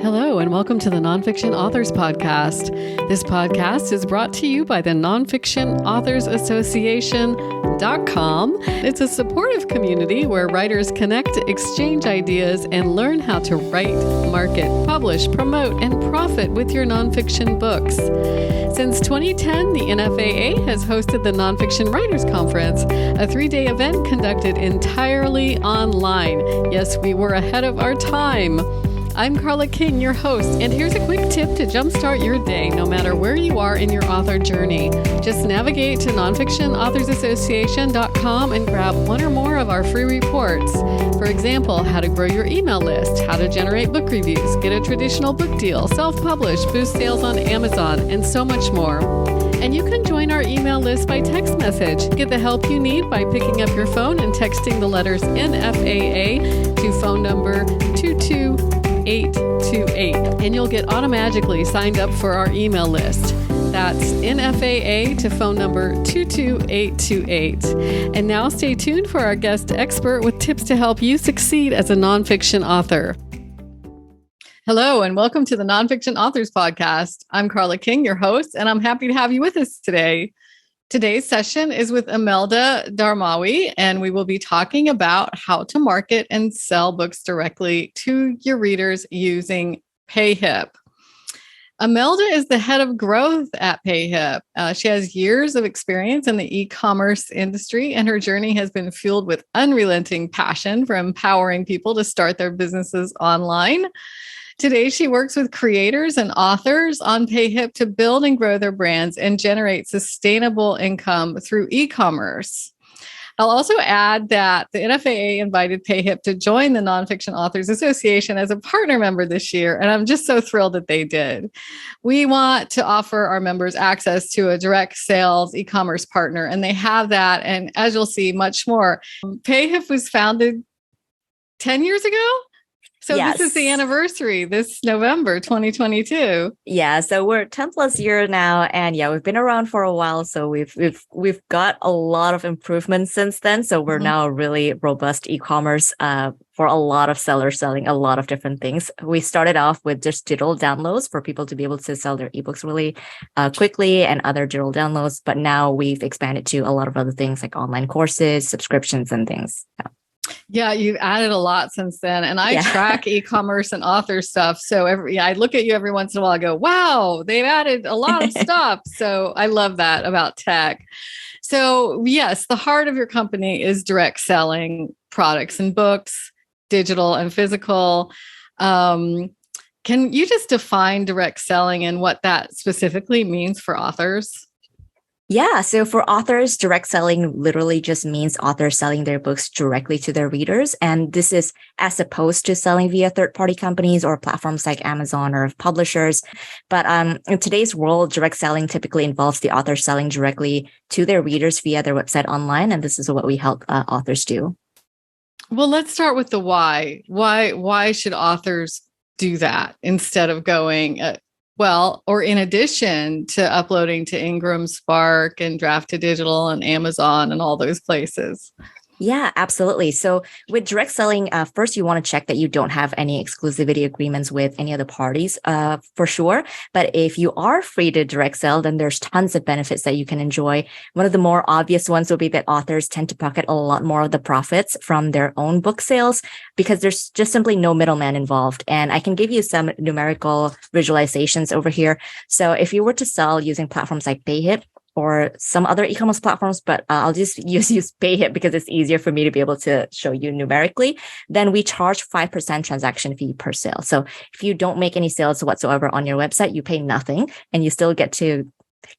Hello, and welcome to the Nonfiction Authors Podcast. This podcast is brought to you by the Nonfiction Authors Association.com. It's a supportive community where writers connect, exchange ideas, and learn how to write, market, publish, promote, and profit with your nonfiction books. Since 2010, the NFAA has hosted the Nonfiction Writers Conference, a 3-day event conducted entirely online. Yes, we were ahead of our time. I'm Carla King, your host, and here's a quick tip to jumpstart your day, no matter where you are in your author journey. Just navigate to nonfictionauthorsassociation.com and grab one or more of our free reports. For example, how to grow your email list, how to generate book reviews, get a traditional book deal, self-publish, boost sales on Amazon, and so much more. And you can join our email list by text message. Get the help you need by picking up your phone and texting the letters NFAA to phone number 22828, and you'll get automatically signed up for our email list. That's NFAA to phone number 22828. And now stay tuned for our guest expert with tips to help you succeed as a nonfiction author. Hello, and welcome to the Nonfiction Authors Podcast. I'm Carla King, your host, and I'm happy to have you with us today. Today's session is with Imelda Dharmawi, and we will be talking about how to market and sell books directly to your readers using Payhip. Imelda is the head of growth at Payhip. She has years of experience in the e-commerce industry, and her journey has been fueled with unrelenting passion for empowering people to start their businesses online. Today, she works with creators and authors on Payhip to build and grow their brands and generate sustainable income through e-commerce. I'll also add that the NFAA invited Payhip to join the Nonfiction Authors Association as a partner member this year, and I'm just so thrilled that they did. We want to offer our members access to a direct sales e-commerce partner, and they have that, and as you'll see, much more. Payhip was founded 10 years ago? So yes. This is the anniversary this November 2022. Yeah, so we're 10 plus years now, and yeah, we've been around for a while. So we've got a lot of improvements since then. So we're now a really robust e-commerce for a lot of sellers selling a lot of different things. We started off with just digital downloads for people to be able to sell their ebooks really quickly and other digital downloads. But now we've expanded to a lot of other things like online courses, subscriptions, and things. Yeah, you've added a lot since then. And I track e-commerce and author stuff. So I look at you every once in a while, I go, wow, they've added a lot of stuff. So I love that about tech. So yes, the heart of your company is direct selling products and books, digital and physical. Can you just define direct selling and what that specifically means for authors? Yeah. So for authors, direct selling literally just means authors selling their books directly to their readers. And this is as opposed to selling via third-party companies or platforms like Amazon or publishers. But in today's world, direct selling typically involves the author selling directly to their readers via their website online. And this is what we help authors do. Well, let's start with the why. Why should authors do that instead of going... or in addition to uploading to Ingram, Spark, and Draft to Digital and Amazon and all those places? Yeah, absolutely. So with direct selling, first, you want to check that you don't have any exclusivity agreements with any other parties for sure. But if you are free to direct sell, then there's tons of benefits that you can enjoy. One of the more obvious ones will be that authors tend to pocket a lot more of the profits from their own book sales because there's just simply no middleman involved. And I can give you some numerical visualizations over here. So if you were to sell using platforms like Payhip, or some other e-commerce platforms, but I'll just use Payhip because it's easier for me to be able to show you numerically. Then we charge 5% transaction fee per sale. So if you don't make any sales whatsoever on your website, you pay nothing and you still get to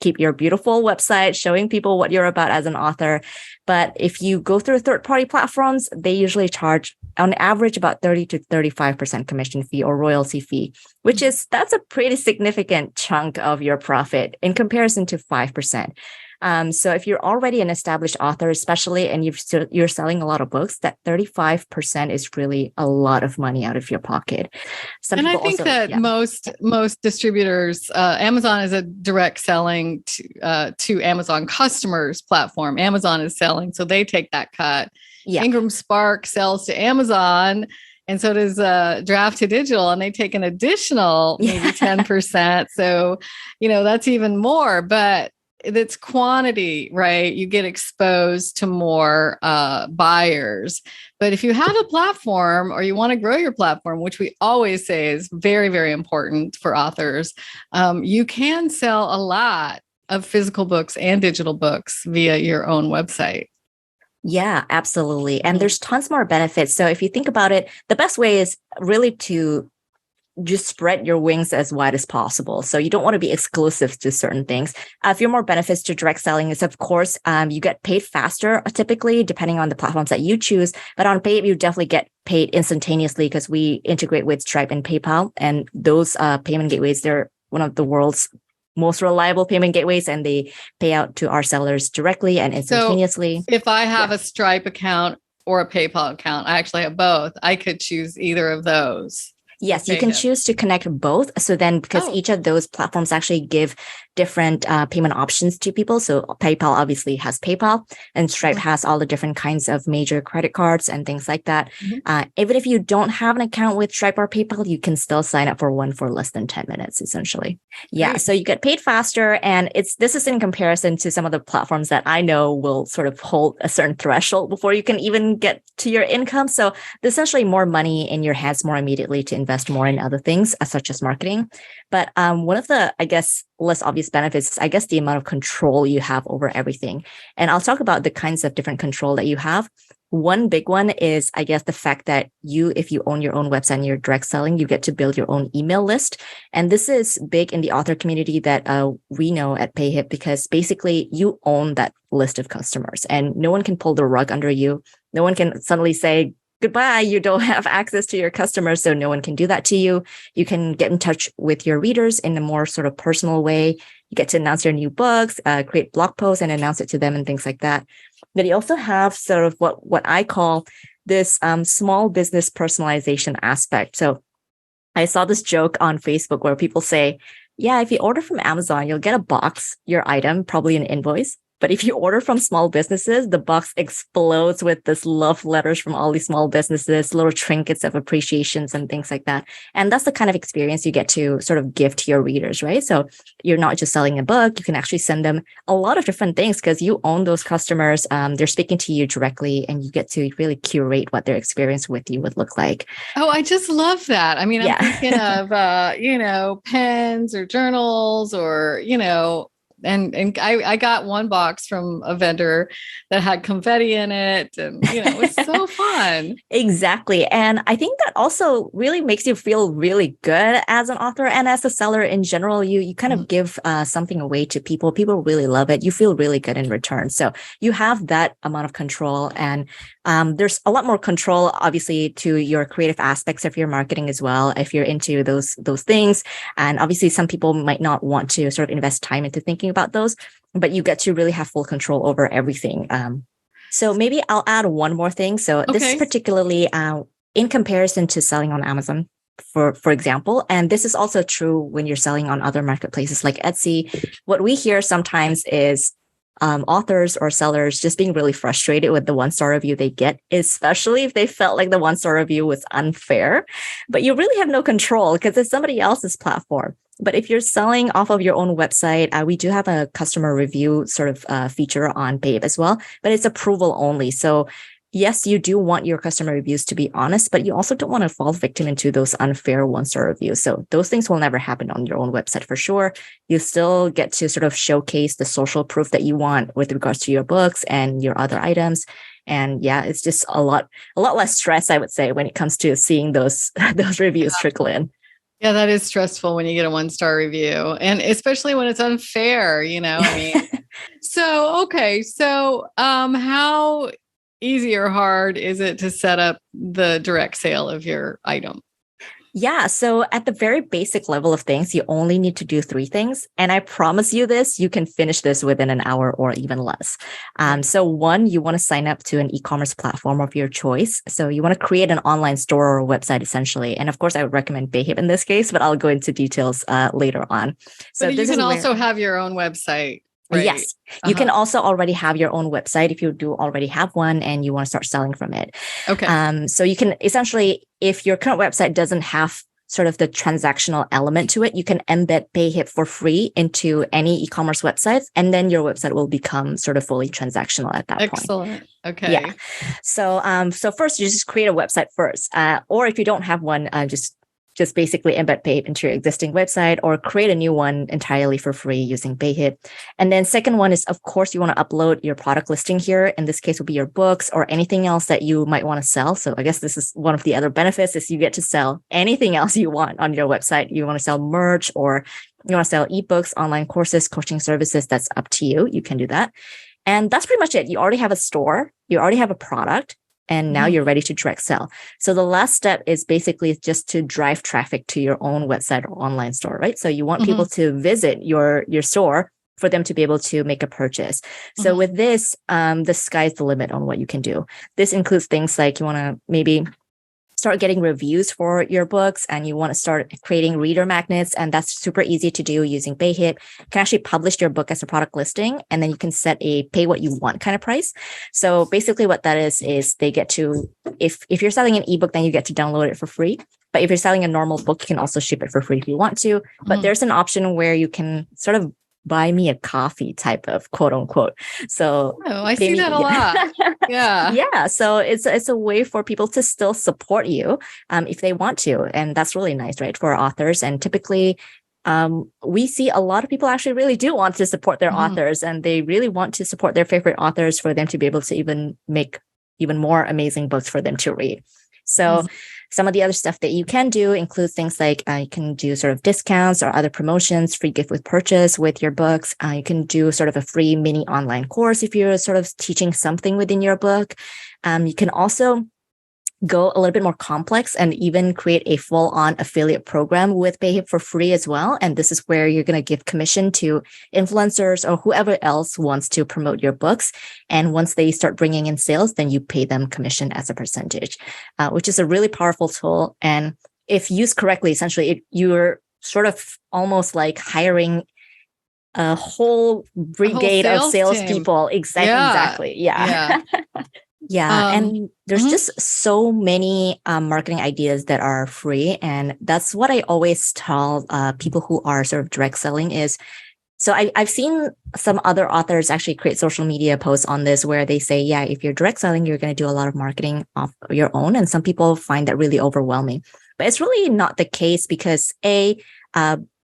keep your beautiful website showing people what you're about as an author. But if you go through third-party platforms, they usually charge on average about 30 to 35% commission fee or royalty fee, that's a pretty significant chunk of your profit in comparison to 5%. So if you're already an established author, especially, and you're selling a lot of books, that 35% is really a lot of money out of your pocket. And I think most distributors, Amazon is a direct selling to Amazon customers platform. Amazon is selling, so they take that cut. Yeah. Ingram Spark sells to Amazon. And so does Draft to Digital, and they take an additional maybe 10%. So, that's even more, but it's quantity, right? You get exposed to more buyers. But if you have a platform or you want to grow your platform, which we always say is very, very important for authors, you can sell a lot of physical books and digital books via your own website. Yeah, absolutely. And there's tons more benefits. So if you think about it, the best way is really to just spread your wings as wide as possible. So you don't want to be exclusive to certain things. A few more benefits to direct selling is, of course, you get paid faster, typically, depending on the platforms that you choose. But on Payhip, you definitely get paid instantaneously because we integrate with Stripe and PayPal. And those payment gateways, they're one of the world's most reliable payment gateways, and they pay out to our sellers directly and instantaneously. So if I have a Stripe account or a PayPal account, I actually have both. I could choose either of those. Yes, you can choose to connect both. So then, because each of those platforms actually give different payment options to people. So PayPal obviously has PayPal, and Stripe has all the different kinds of major credit cards and things like that. Even if you don't have an account with Stripe or PayPal, you can still sign up for one for less than 10 minutes, essentially. Yeah, great. So you get paid faster. And this is in comparison to some of the platforms that I know will sort of hold a certain threshold before you can even get to your income. So there's essentially more money in your hands more immediately to invest more in other things, such as marketing. But one of the, I guess, less obvious benefits is, I guess, the amount of control you have over everything. And I'll talk about the kinds of different control that you have. One big one is, I guess, the fact that if you own your own website and you're direct selling, you get to build your own email list. And this is big in the author community that we know at Payhip, because basically you own that list of customers and no one can pull the rug under you. No one can suddenly say, goodbye, you don't have access to your customers, so no one can do that to you. You can get in touch with your readers in a more sort of personal way. You get to announce your new books, create blog posts and announce it to them and things like that. But you also have sort of what I call this small business personalization aspect. So I saw this joke on Facebook where people say, yeah, if you order from Amazon, you'll get a box, your item, probably an invoice. But if you order from small businesses, the box explodes with this love letters from all these small businesses, little trinkets of appreciations and things like that. And that's the kind of experience you get to sort of give to your readers, right? So you're not just selling a book, you can actually send them a lot of different things because you own those customers. They're speaking to you directly and you get to really curate what their experience with you would look like. Oh, I just love that. I mean, I'm thinking of, pens or journals or, and I got one box from a vendor that had confetti in it, and it was so fun. Exactly. And I think that also really makes you feel really good as an author and as a seller in general. You kind of give something away to people. People really love it. You feel really good in return. So you have that amount of control, and there's a lot more control, obviously, to your creative aspects of your marketing as well, if you're into those things. And obviously, some people might not want to sort of invest time into thinking about those, but you get to really have full control over everything. So maybe I'll add one more thing. So this is particularly in comparison to selling on Amazon, for example, and this is also true when you're selling on other marketplaces like Etsy. What we hear sometimes is authors or sellers just being really frustrated with the 1-star review they get, especially if they felt like the 1-star review was unfair. But you really have no control because it's somebody else's platform. But if you're selling off of your own website, we do have a customer review sort of feature on Payhip as well, but it's approval only. So yes, you do want your customer reviews to be honest, but you also don't want to fall victim into those unfair 1-star reviews. So those things will never happen on your own website for sure. You still get to sort of showcase the social proof that you want with regards to your books and your other items. And yeah, it's just a lot less stress, I would say, when it comes to seeing those reviews trickle in. Yeah, that is stressful when you get a 1-star review, and especially when it's unfair, So how easy or hard is it to set up the direct sale of your item? Yeah. So at the very basic level of things, you only need to do 3 things. And I promise you this, you can finish this within an hour or even less. So 1, you want to sign up to an e-commerce platform of your choice. So you want to create an online store or website, essentially. And of course, I would recommend Payhip in this case, but I'll go into details later on. So but you can also have your own website. Right. Yes, you can also already have your own website if you do already have one and you want to start selling from it. Okay. So you can essentially if your current website doesn't have sort of the transactional element to it, you can embed Payhip for free into any e-commerce websites, and then your website will become sort of fully transactional at that point. Excellent. Okay. Yeah. So first you just create a website first, or if you don't have one, just basically embed Payhip into your existing website or create a new one entirely for free using Payhip. And then second one is, of course, you want to upload your product listing here. In this case, will be your books or anything else that you might want to sell. So I guess this is one of the other benefits is you get to sell anything else you want on your website. You want to sell merch or you want to sell ebooks, online courses, coaching services. That's up to you. You can do that. And that's pretty much it. You already have a store. You already have a product. And now you're ready to direct sell. So the last step is basically just to drive traffic to your own website or online store, right? So you want people to visit your store for them to be able to make a purchase. So with this, the sky's the limit on what you can do. This includes things like you want to maybe start getting reviews for your books, and you want to start creating reader magnets. And that's super easy to do using Payhip. You can actually publish your book as a product listing, and then you can set a pay what you want kind of price. So basically what that is they get to, if you're selling an ebook, then you get to download it for free. But if you're selling a normal book, you can also ship it for free if you want to. But there's an option where you can sort of buy me a coffee type of quote unquote. So I see that a lot. Yeah. Yeah. So it's a way for people to still support you if they want to. And that's really nice, right? For authors. And typically we see a lot of people actually really do want to support their authors, and they really want to support their favorite authors for them to be able to even make even more amazing books for them to read. So some of the other stuff that you can do include things like you can do sort of discounts or other promotions, free gift with purchase with your books. You can do sort of a free mini online course if you're sort of teaching something within your book. You can also go a little bit more complex and even create a full-on affiliate program with Payhip for free as well. And this is where you're going to give commission to influencers or whoever else wants to promote your books. And once they start bringing in sales, then you pay them commission as a percentage, which is a really powerful tool. And if used correctly, essentially, you're sort of almost like hiring a whole brigade of salespeople. Exactly. Yeah. Yeah. And there's just so many marketing ideas that are free. And that's what I always tell people who are sort of direct selling is, so I've seen some other authors actually create social media posts on this where they say, yeah, if you're direct selling, you're going to do a lot of marketing of your own. And some people find that really overwhelming. But it's really not the case because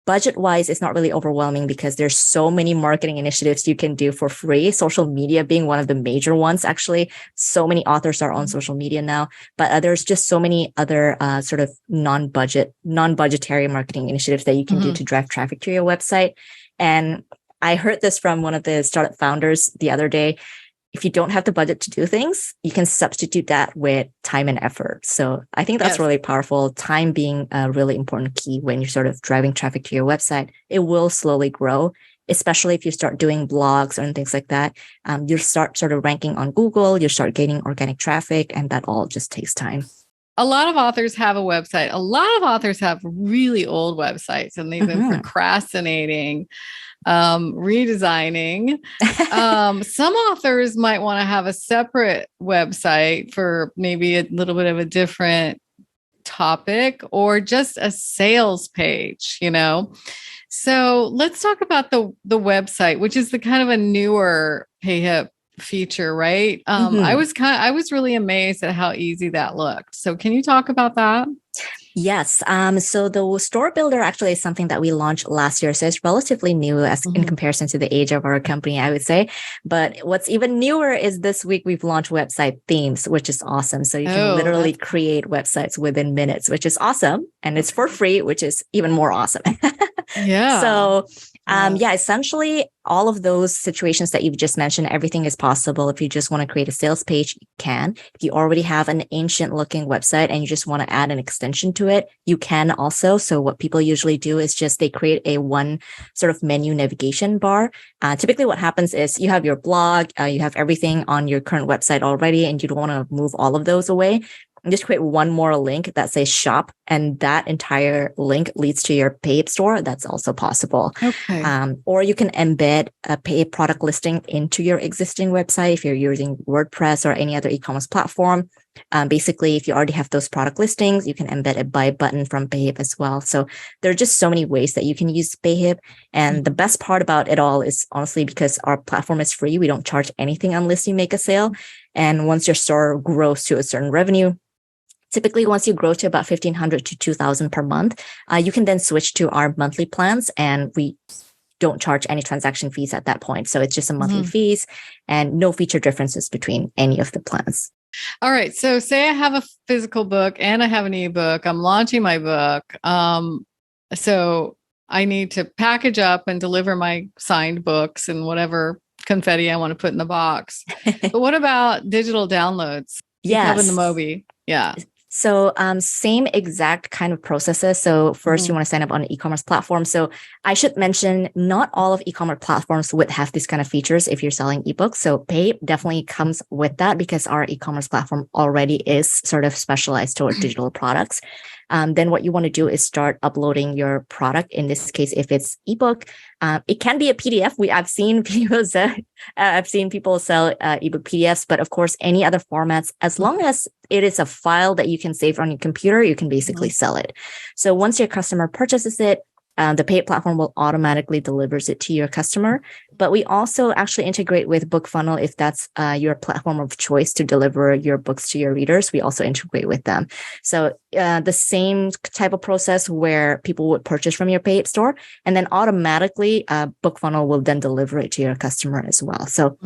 budget-wise, it's not really overwhelming because there's so many marketing initiatives you can do for free. Social media being one of the major ones, actually. So many authors are on social media now, but there's just so many other sort of non-budgetary marketing initiatives that you can do to drive traffic to your website. And I heard this from one of the startup founders the other day. If you don't have the budget to do things, you can substitute that with time and effort. So I think that's really powerful. Time being a really important key when you're sort of driving traffic to your website. It will slowly grow, especially if you start doing blogs and things like that. You'll start sort of ranking on Google, you start gaining organic traffic, and that all just takes time. A lot of authors have a website. A lot of authors have really old websites, and they've been procrastinating, redesigning. Some authors might want to have a separate website for maybe a little bit of a different topic or just a sales page, So let's talk about the website, which is the kind of a newer Payhip feature, right? I was really amazed at how easy that looked. So can you talk about that? Yes. So the store builder actually is something that we launched last year. So it's relatively new as in comparison to the age of our company, I would say. But what's even newer is this week we've launched website themes, which is awesome. So you can literally create websites within minutes, which is awesome. And it's for free, which is even more awesome. Yeah. So essentially all of those situations that you've just mentioned, everything is possible. If you just want to create a sales page, you can. If you already have an ancient looking website and you just want to add an extension to it, you can also. So what people usually do is just they create a one sort of menu navigation bar. Typically what happens is you have your blog, you have everything on your current website already, and you don't want to move all of those away. just create one more link that says shop, and that entire link leads to your Payhip store. That's also possible. Okay. Or you can embed a Payhip product listing into your existing website if you're using WordPress or any other e-commerce platform. Basically, if you already have those product listings, you can embed a buy button from Payhip as well. So there are just so many ways that you can use Payhip. And the best part about it all is honestly because our platform is free. We don't charge anything unless you make a sale. And once your store grows to a certain revenue, typically, once you grow to about 1,500 to 2,000 per month, you can then switch to our monthly plans, and we don't charge any transaction fees at that point. So it's just a monthly fees and no feature differences between any of the plans. All right. So say I have a physical book and I have an ebook. I'm launching my book. So I need to package up and deliver my signed books and whatever confetti I want to put in the box. But what about digital downloads? Yes. In the Mobi. Yeah. So same exact kind of processes. So first you want to sign up on an e-commerce platform. So I should mention not all of e-commerce platforms would have these kind of features if you're selling ebooks. So Payhip definitely comes with that because our e-commerce platform already is sort of specialized toward digital products. Then what you want to do is start uploading your product. In this case, if it's ebook, it can be a PDF. I've seen people sell ebook PDFs, but of course, any other formats, as long as it is a file that you can save on your computer, you can basically sell it. So once your customer purchases it, the Payhip platform will automatically delivers it to your customer. But we also actually integrate with BookFunnel if that's your platform of choice to deliver your books to your readers. We also integrate with them. So the same type of process where people would purchase from your Payhip store, and then automatically BookFunnel will then deliver it to your customer as well. So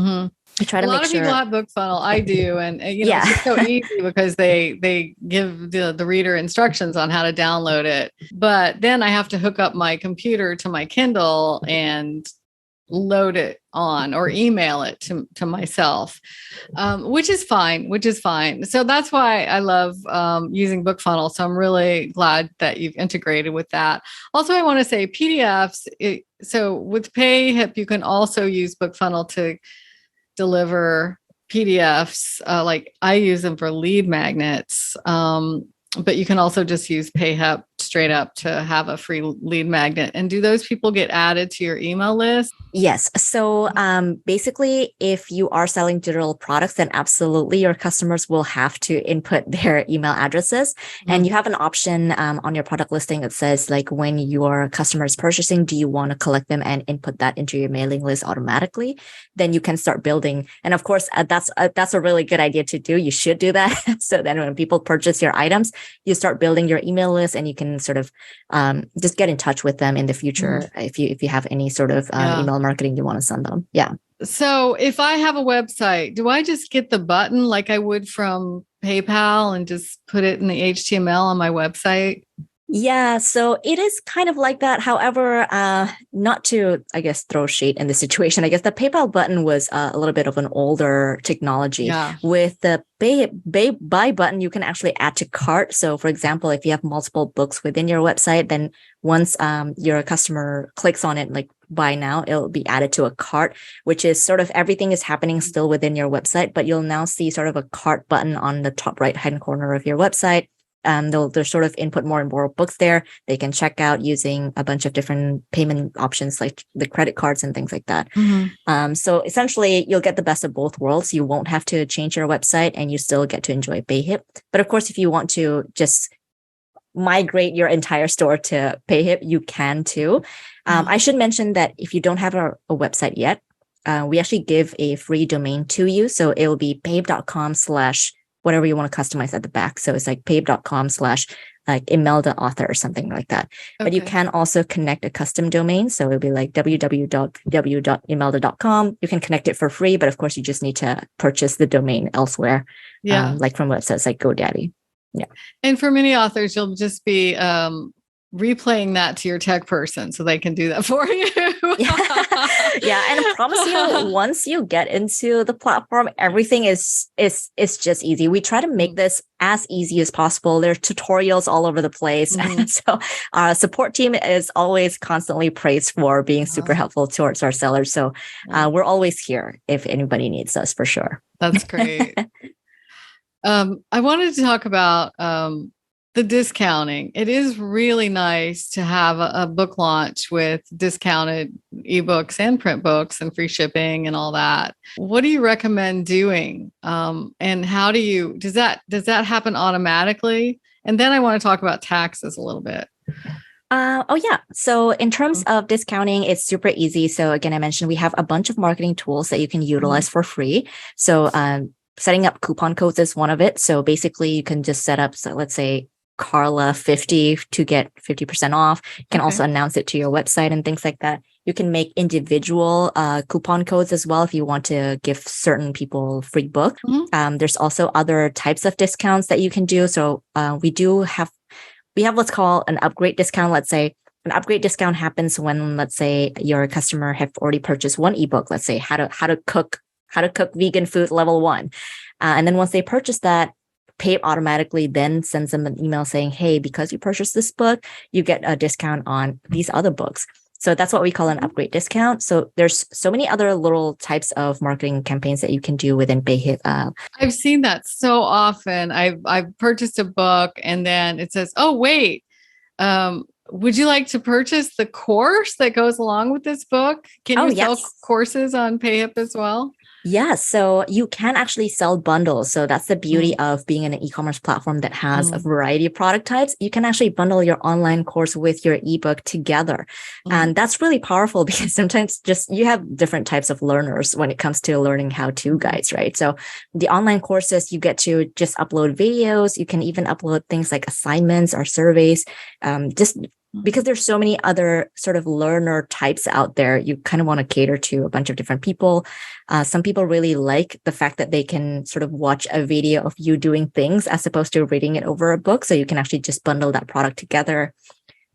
I try to make sure. A lot of people have BookFunnel. I do. And it's just so easy because they give the reader instructions on how to download it. But then I have to hook up my computer to my Kindle and load it on or email it to myself, which is fine. So that's why I love using BookFunnel. So I'm really glad that you've integrated with that. Also, I want to say PDFs. So with Payhip, you can also use BookFunnel to deliver PDFs. Like I use them for lead magnets. But you can also just use Payhip straight up to have a free lead magnet. And do those people get added to your email list? Yes. So basically, if you are selling digital products, then absolutely your customers will have to input their email addresses. And you have an option on your product listing that says, like, when your customer is purchasing, do you want to collect them and input that into your mailing list automatically? Then you can start building. And of course, that's a really good idea to do. You should do that. So then when people purchase your items, you start building your email list, and you can sort of just get in touch with them in the future if you have any sort of email marketing you want to send them. Yeah. So if I have a website, do I just get the button like I would from PayPal and just put it in the HTML on my website? Yeah, so it is kind of like that. However, not to, I guess, throw shade in the situation. I guess the PayPal button was a little bit of an older technology. Yeah. With the buy button, you can actually add to cart. So for example, if you have multiple books within your website, then once your customer clicks on it, like buy now, it'll be added to a cart, which is sort of everything is happening still within your website, but you'll now see sort of a cart button on the top right-hand corner of your website. They'll sort of input more and more books there. They can check out using a bunch of different payment options like the credit cards and things like that. So essentially, you'll get the best of both worlds. You won't have to change your website, and you still get to enjoy Payhip. But of course, if you want to just migrate your entire store to Payhip, you can too. I should mention that if you don't have a website yet, we actually give a free domain to you. So it will be payhip.com/ whatever you want to customize at the back. So it's like payhip.com/ like Imelda author or something like that. Okay. But you can also connect a custom domain. So it'll be like www.imelda.com. You can connect it for free, but of course you just need to purchase the domain elsewhere. Like from websites like GoDaddy. Yeah. And for many authors, you'll just be replaying that to your tech person so they can do that for you. Yeah. And I promise you, once you get into the platform, everything is just easy. We try to make this as easy as possible. There are tutorials all over the place. So our support team is always constantly praised for being super helpful towards our sellers. So we're always here if anybody needs us, for sure. That's great. I wanted to talk about the discounting. It is really nice to have a book launch with discounted ebooks and print books and free shipping and all that. What do you recommend doing? And how does that happen automatically? And then I want to talk about taxes a little bit. Oh, yeah. So in terms of discounting, it's super easy. So again, I mentioned we have a bunch of marketing tools that you can utilize for free. So setting up coupon codes is one of it. So basically you can just set up, so let's say Carla 50 to get 50% off. You can also announce it to your website and things like that. You can make individual coupon codes as well if you want to give certain people free book. There's also other types of discounts that you can do. So we have what's called an upgrade discount. Let's say an upgrade discount happens when, let's say, your customer have already purchased one ebook. Let's say how to cook vegan food level 1, and then once they purchase that, Payhip automatically then sends them an email saying, "Hey, because you purchased this book, you get a discount on these other books." So that's what we call an upgrade discount. So there's so many other little types of marketing campaigns that you can do within Payhip. I've seen that so often. I've purchased a book and then it says, "Oh, wait, would you like to purchase the course that goes along with this book?" Can you sell courses on Payhip as well? Yes. So you can actually sell bundles. So that's the beauty of being an e-commerce platform that has a variety of product types. You can actually bundle your online course with your ebook together. And that's really powerful because sometimes just you have different types of learners when it comes to learning how-to guides, right? So the online courses, you get to just upload videos. You can even upload things like assignments or surveys, just because there's so many other sort of learner types out there. You kind of want to cater to a bunch of different people. Some people really like the fact that they can sort of watch a video of you doing things as opposed to reading it over a book. So you can actually just bundle that product together.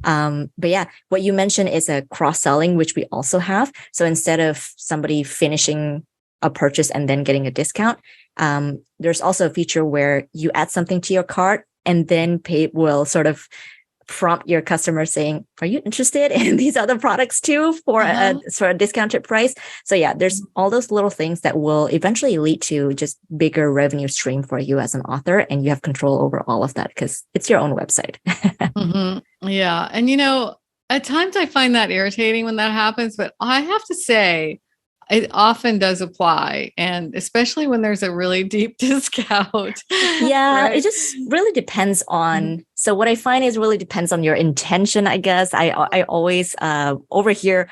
But yeah, what you mentioned is a cross-selling, which we also have. So instead of somebody finishing a purchase and then getting a discount, there's also a feature where you add something to your cart and then Payhip will sort of prompt your customer saying, "Are you interested in these other products too for a discounted price?" So yeah, there's all those little things that will eventually lead to just bigger revenue stream for you as an author, and you have control over all of that because it's your own website. Yeah. And at times I find that irritating when that happens, but I have to say it often does apply. And especially when there's a really deep discount. Yeah, right? It just really depends on. So what I find is really depends on your intention, I guess. I always over here,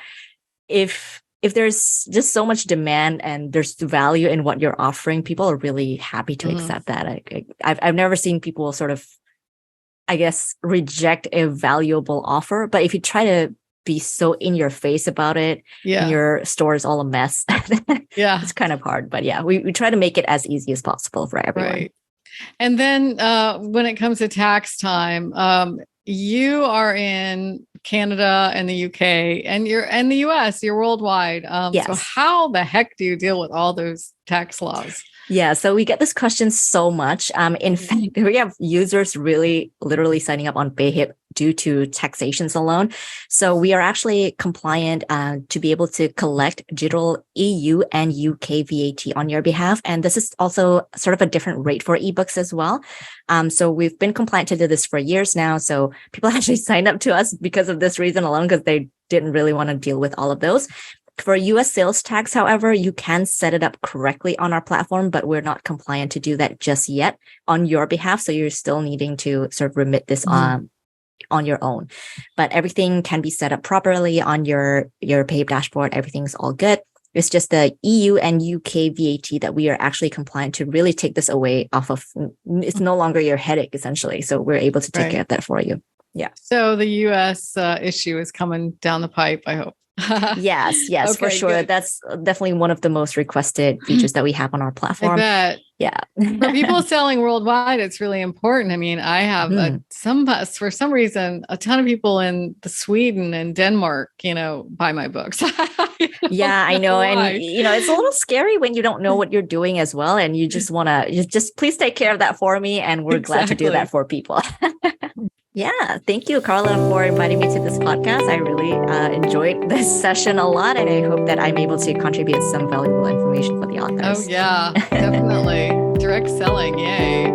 if there's just so much demand and there's value in what you're offering, people are really happy to accept that. I've never seen people sort of, I guess, reject a valuable offer. But if you try to be so in your face about it, and your store is all a mess, it's kind of hard. But yeah, we try to make it as easy as possible for everyone. Right. And then when it comes to tax time, you are in Canada and the UK and you're in the US, you're worldwide. So how the heck do you deal with all those tax laws? Yeah, so we get this question so much. In fact, we have users really literally signing up on Payhip due to taxations alone. So we are actually compliant to be able to collect digital EU and UK VAT on your behalf. And this is also sort of a different rate for ebooks as well. So we've been compliant to do this for years now. So people actually signed up to us because of this reason alone, because they didn't really want to deal with all of those. For US sales tax, however, you can set it up correctly on our platform, but we're not compliant to do that just yet on your behalf. So you're still needing to sort of remit this on your own. But everything can be set up properly on your Payhip dashboard. Everything's all good. It's just the EU and UK VAT that we are actually compliant to really take this away off of. It's no longer your headache, essentially. So we're able to take care of that for you. Yeah. So the US issue is coming down the pipe, I hope. Yes, okay, for sure. Good. That's definitely one of the most requested features that we have on our platform. I bet. Yeah. For people selling worldwide, it's really important. I mean, I have for some reason, a ton of people in Sweden and Denmark, buy my books. Yeah, I know. And, it's a little scary when you don't know what you're doing as well. And you just want to just please take care of that for me. And we're glad to do that for people. Yeah. Thank you, Carla, for inviting me to this podcast. I really enjoyed this session a lot, and I hope that I'm able to contribute some valuable information for the authors. Oh, yeah, definitely. Direct selling, yay.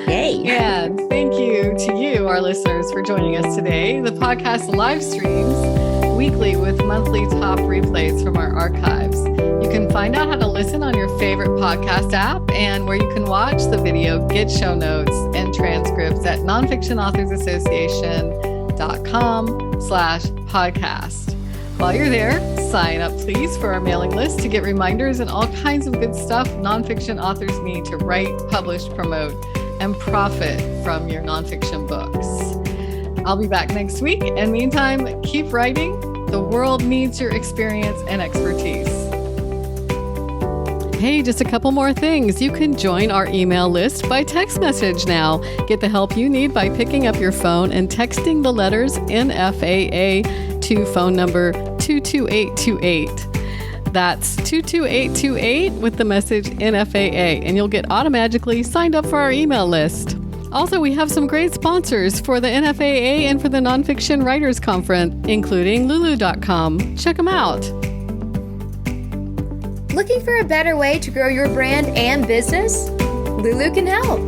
Yay. And thank you to you, our listeners, for joining us today. The podcast live streams weekly with monthly top replays from our archives. You can find out how to listen on your favorite podcast app and where you can watch the video, get show notes and transcripts at nonfictionauthorsassociation.com/podcast. While you're there, sign up, please, for our mailing list to get reminders and all kinds of good stuff nonfiction authors need to write, publish, promote, and profit from your nonfiction books. I'll be back next week. And meantime, keep writing. The world needs your experience and expertise. Hey, just a couple more things. You can join our email list by text message now. Get the help you need by picking up your phone and texting the letters NFAA to phone number 22828. That's 22828 with the message NFAA, and you'll get automatically signed up for our email list. Also, we have some great sponsors for the NFAA and for the Nonfiction Writers Conference, including Lulu.com. Check them out. Looking for a better way to grow your brand and business? Lulu can help.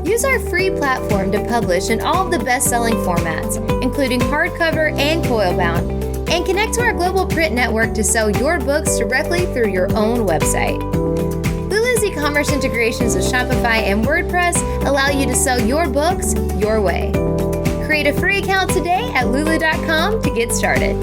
Use our free platform to publish in all of the best-selling formats, including hardcover and coil-bound, and connect to our global print network to sell your books directly through your own website. Lulu's e-commerce integrations with Shopify and WordPress allow you to sell your books your way. Create a free account today at lulu.com to get started.